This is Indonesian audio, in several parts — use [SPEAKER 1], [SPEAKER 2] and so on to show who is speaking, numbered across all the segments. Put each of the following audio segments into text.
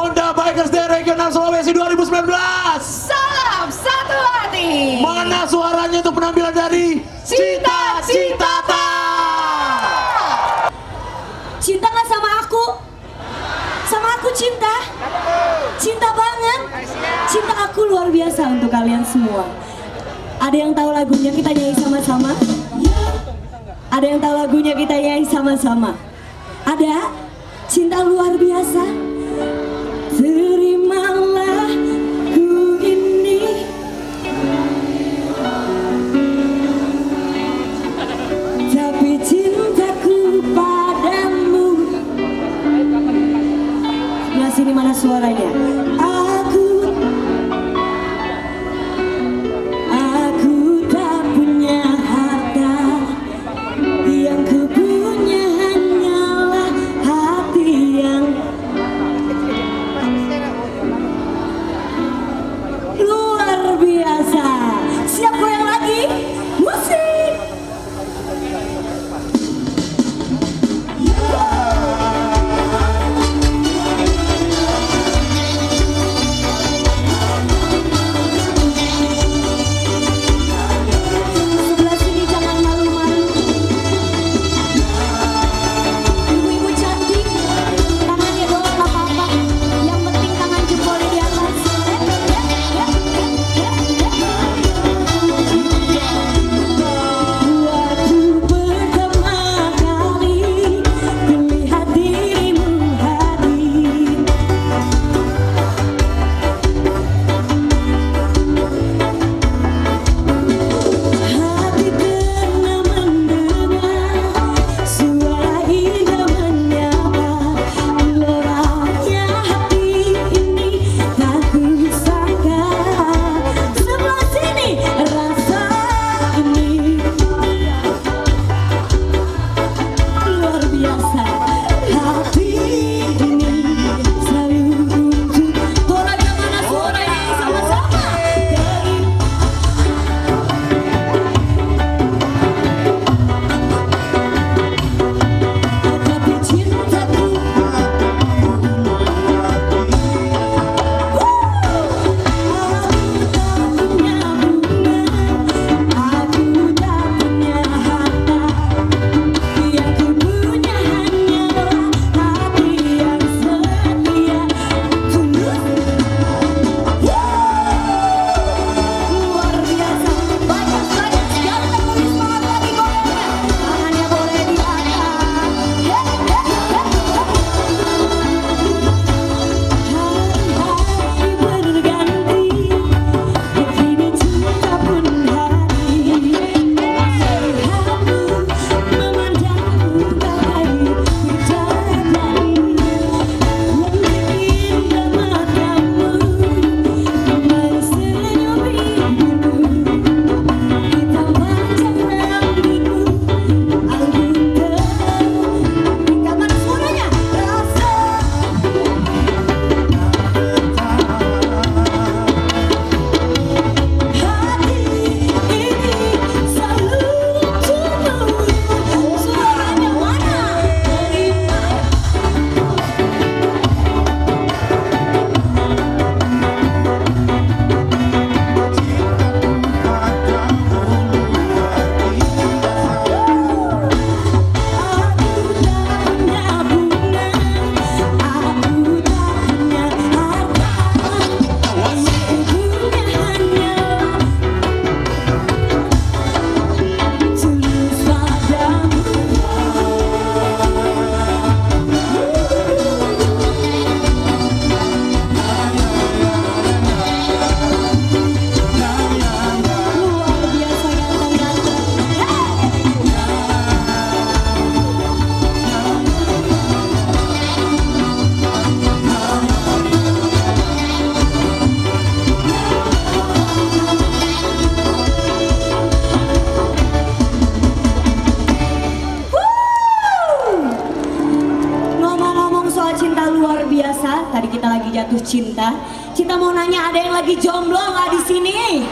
[SPEAKER 1] Honda Bikers Day Regional Sulawesi 2019.
[SPEAKER 2] Salam satu hati.
[SPEAKER 1] Mana suaranya untuk penampilan dari Cinta Cintata?
[SPEAKER 3] Cinta nggak sama aku? Sama aku cinta? Cinta banget. Cinta aku luar biasa untuk kalian semua. Ada yang tahu lagunya, kita nyanyi sama-sama? Ada yang tahu lagunya, kita nyanyi sama-sama? Ada? Cinta luar biasa. Terimalah ku ini, tapi cintaku padamu. Sebelah sini mana suaranya? Aku tak punya harta, yang ku punya hanyalah hati yang luar biasa. Siap goyang lagi? Musik! Sebelah sini jangan malu-malu. Ibu-ibu cantik, tangannya doang gak apa-apa. Yang penting tangan jempolnya di atas. Waktu pertama kali kulihat dirimu hadir, hati pernah mendengar suara indah menyapa. Geloranya hati ini tak kusangka. Sebelah sini rasa ini luar biasa. Hati ini selalu untuk Toraja. Mana suaranya sama-sama? Tapi cintaku, aku tak punya harta, yang ku punya hanyalah hati yang setia, tulus. Luar biasa, banyak ganteng, lebih semangat lagi goyangnya. Tangannya boleh di atas. Hari-hari berganti, kini cinta pun hadir. Melihatmu, memandangmu bagai bidadari. Lebih indah matamu, bersenyum rindu. Hitam panjang rambutmu, anggun terus. Mana suaranya? Rasa hati ini selalu untukmu. Suaranya mana? Terima. Aku tak punya bunga, aku tak punya harta, yang ku punya hanyalah tulus padamu. Luar biasa ganteng-ganteng. Ngomong-ngomong soal cinta luar biasa, tadi kita lagi jatuh cinta. Kita mau nanya, ada yang lagi jomblo nggak di sini?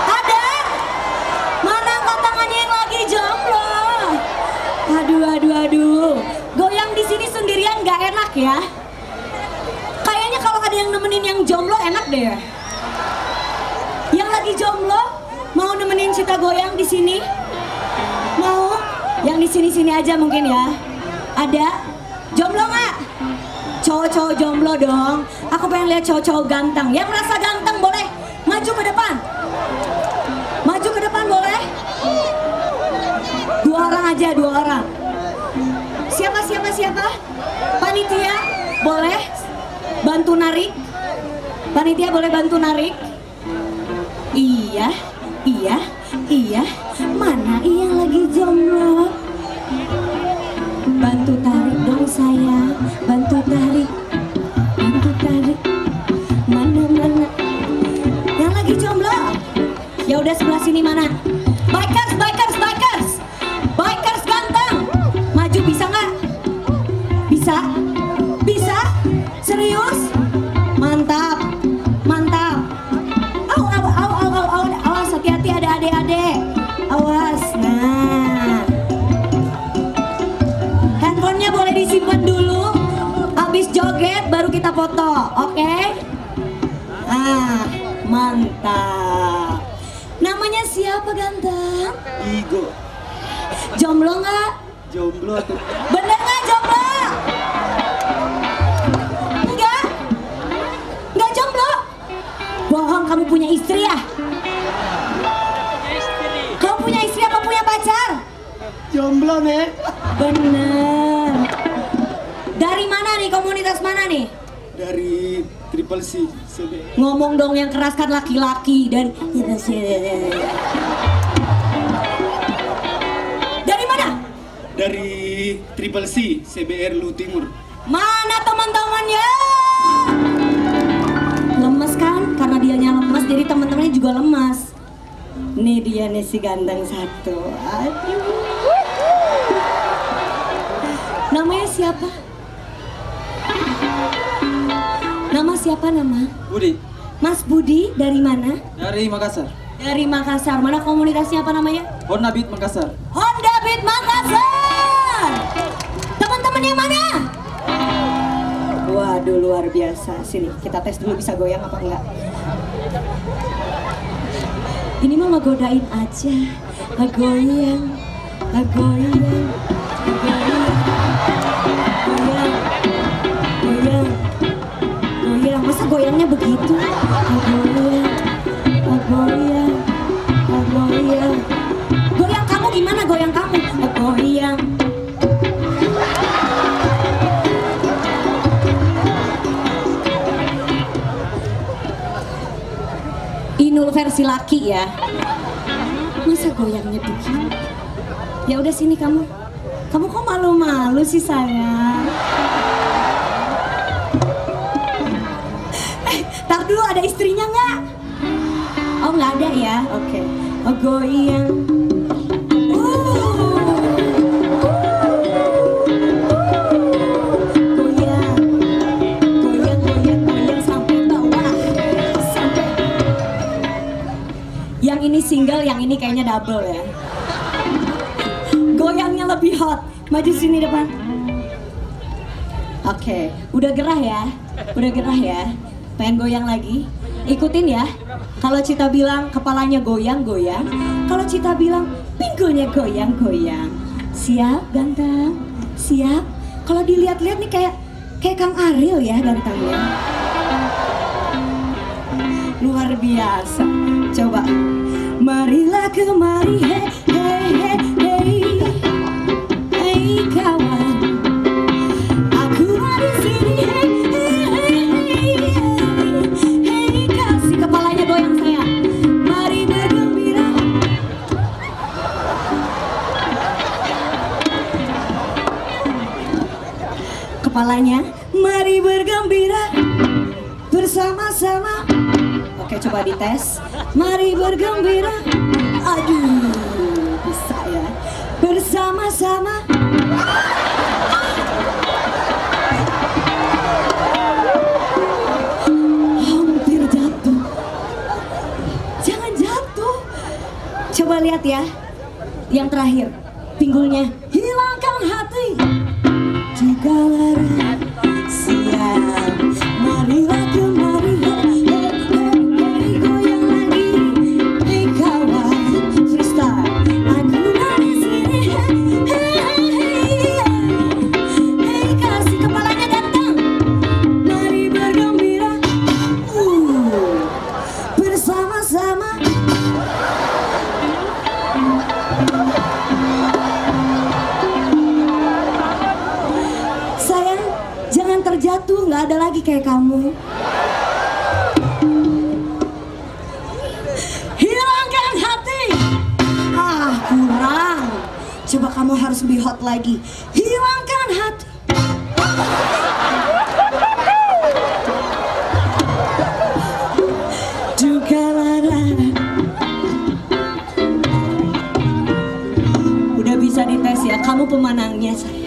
[SPEAKER 3] Ada? Mana angkat tangannya yang lagi jomblo? Aduh. Goyang di sini sendirian nggak enak ya? Kayaknya jomblo enak deh ya. Yang lagi jomblo mau nemenin Cita goyang di sini? Mau? Yang di sini-sini aja mungkin ya. Ada? Jomblo nggak? Cowok-cowok jomblo dong. Aku pengen lihat cowok-cowok ganteng. Yang merasa ganteng boleh maju ke depan. Maju ke depan boleh? 2 orang aja, 2 orang. Siapa? Panitia boleh bantu narik? Panitia boleh bantu narik? Iya. Mana yang lagi jomblo? Bantu tarik dong saya, bantu tarik. Mana? Yang lagi jomblo? Ya udah sebelah sini mana? Bikers ganteng. Maju bisa nggak? Bisa? Serius? Mantap. Awas, hati-hati ada adik-adik. Awas. Nah. Handphonenya boleh disimpan dulu. Habis joget baru kita foto, oke? Mantap. Namanya siapa ganteng?
[SPEAKER 1] Igo.
[SPEAKER 3] Jomblo nggak?
[SPEAKER 1] Jomblo tuh.
[SPEAKER 3] Bener nggak jomblo? Nggak jomblo? Bohong, kamu punya istri ya? Kamu punya istri apa punya pacar?
[SPEAKER 1] Jomblo nih.
[SPEAKER 3] Bener. Dari mana nih? Komunitas mana nih?
[SPEAKER 1] Dari Triple C. CBR.
[SPEAKER 3] Ngomong dong yang keras kan laki-laki. Dari mana?
[SPEAKER 1] Dari Triple C, CBR Lu Timur.
[SPEAKER 3] Mana teman-temannya? Lemes kan? Karena dianya lemes, jadi teman-temannya juga lemas. Nih dia nih si ganteng satu. Aduh. Namanya siapa? Nama siapa nama?
[SPEAKER 4] Budi,
[SPEAKER 3] Mas Budi dari mana?
[SPEAKER 4] dari Makassar.
[SPEAKER 3] Dari Makassar. Mana komunitasnya apa namanya?
[SPEAKER 4] Honda Beat Makassar.
[SPEAKER 3] Honda Beat Makassar. Teman-teman yang mana? Waduh luar biasa. Sini kita tes dulu bisa goyang apa enggak. Ini mah ngegodain aja. Goyang. Masa goyangnya begitu? Goyang. Goyang kamu gimana goyang kamu? Goyang. Inul versi laki ya. Masa goyangnya begini? Ya udah sini kamu. Kamu kok malu-malu sih sayang? Tar dulu ada istrinya nggak? Oh nggak ada ya? Oke. Oh goyang. Goyang sampai bawah. Yang ini single, yang ini kayaknya double ya. Goyangnya lebih hot. Maju sini depan. Oke, udah gerah ya? Pengen goyang lagi? Ikutin ya. Kalau Cita bilang kepalanya goyang-goyang, kalau Cita bilang pinggulnya goyang-goyang. Siap ganteng? Siap? Kalau dilihat-lihat nih kayak Kang Ariel ya gantengnya. Luar biasa. Coba. Marilah kemari, hey, hey, hey, hey. Hey kawan. Aku ada di sini, hey, hey, hey, hey. Kasih kepalanya goyang saya. Mari bergembira. Kepalanya, mari bergembira bersama-sama. Oke, coba dites. Mari bergembira. Aduh, bisa ya. Bersama-sama. Hampir jatuh. Jangan jatuh. Coba lihat ya. Yang terakhir, pinggulnya. Hilangkan hati. Jika lara siap, marilah kemari. nggak ada lagi kayak kamu. Hilangkan hati. Ah, kurang. Coba kamu harus lebih hot lagi. Hilangkan hati. Udah bisa dites ya, kamu pemenangnya saya.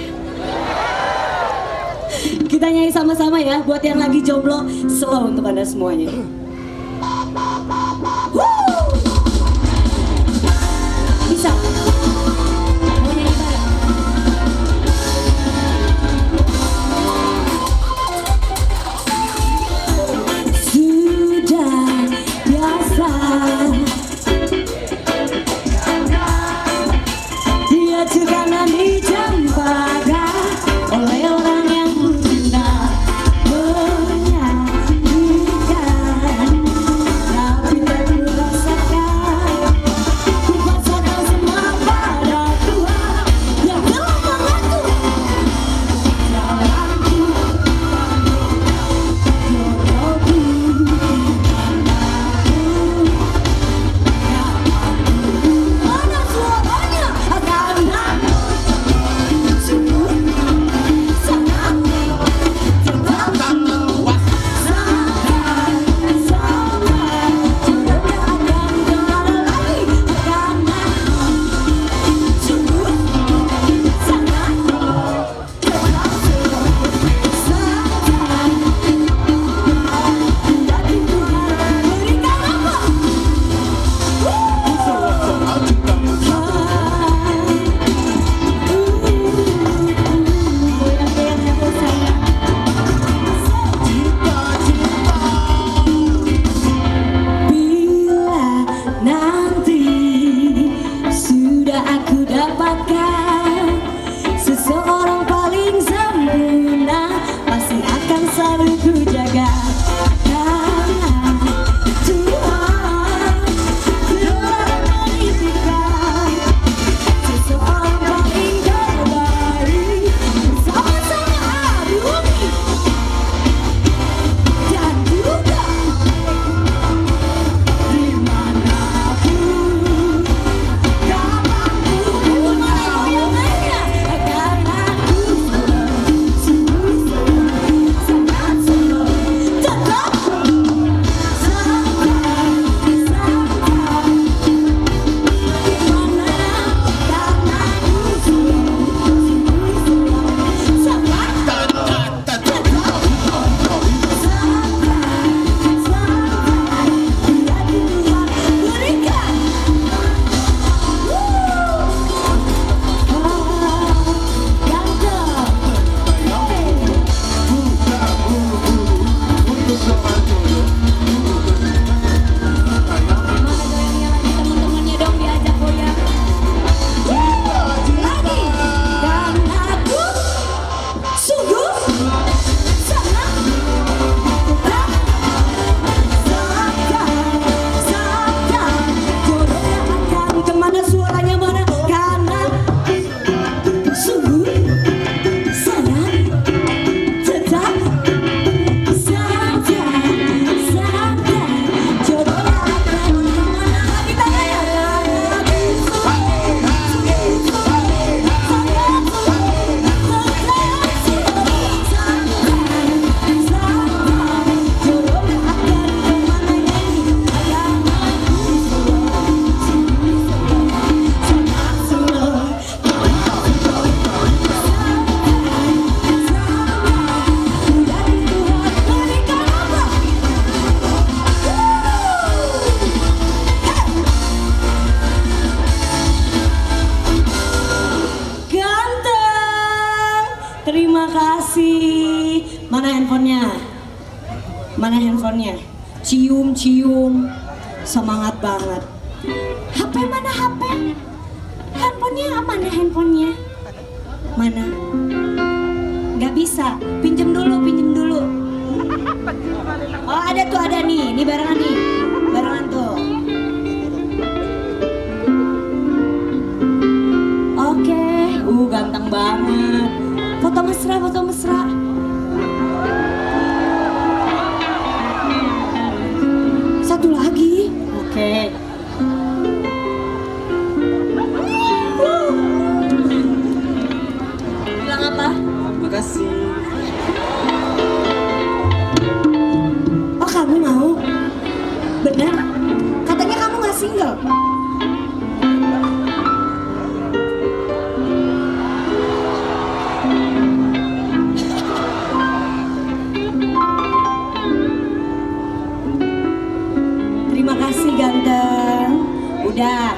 [SPEAKER 3] Kita nyanyi sama-sama ya, buat yang lagi jomblo, slow untuk Anda semuanya. Woo! Bisa? Mau nyanyi bareng? Sudah biasa dia juga dijempaka oleh orang yang benar menyanyikan, tapi tak kurasakan ku pasrahkan semua pada Tuhan yang telah mengatur jalanku, jodohku. Mana suaranya karena sungguh sangat tetap sampai tidak akan kembali lagi karena sungguh sangat tetap sampai dari Tuhan berikan apa? Bila nanti sudah aku dapatkan seseorang paling sempurna, pasti akan selalu ku jaga. Karena Tuhan telah menitipkan seseorang paling terbaik bersama-sama bumi dan juga dimanapun, kapanpun, semuanya akan aku sungguh sangat tetap teman-temannya dong diajak goyang lagi, karena aku sungguh sangat jodohnya akan kemana, suaranya mana? Karena sungguh sangat tetap saja jodohnya akan kemana lagi tangannya? Ganteng, terima kasih. Mana handphonenya? Mana handphonenya? Cium, semangat banget. HP mana HP? Handphonenya mana handphonenya? Mana? Gak bisa. Pinjem dulu. Oh ada tuh, ada nih barengan tuh. Oke, ganteng banget. Foto mesra. Satu lagi.
[SPEAKER 2] Oke.
[SPEAKER 3] Bilang apa?
[SPEAKER 4] Makasih.
[SPEAKER 3] Oh kamu mau? Benar? Katanya kamu gak single. Terima kasih ganteng. Udah.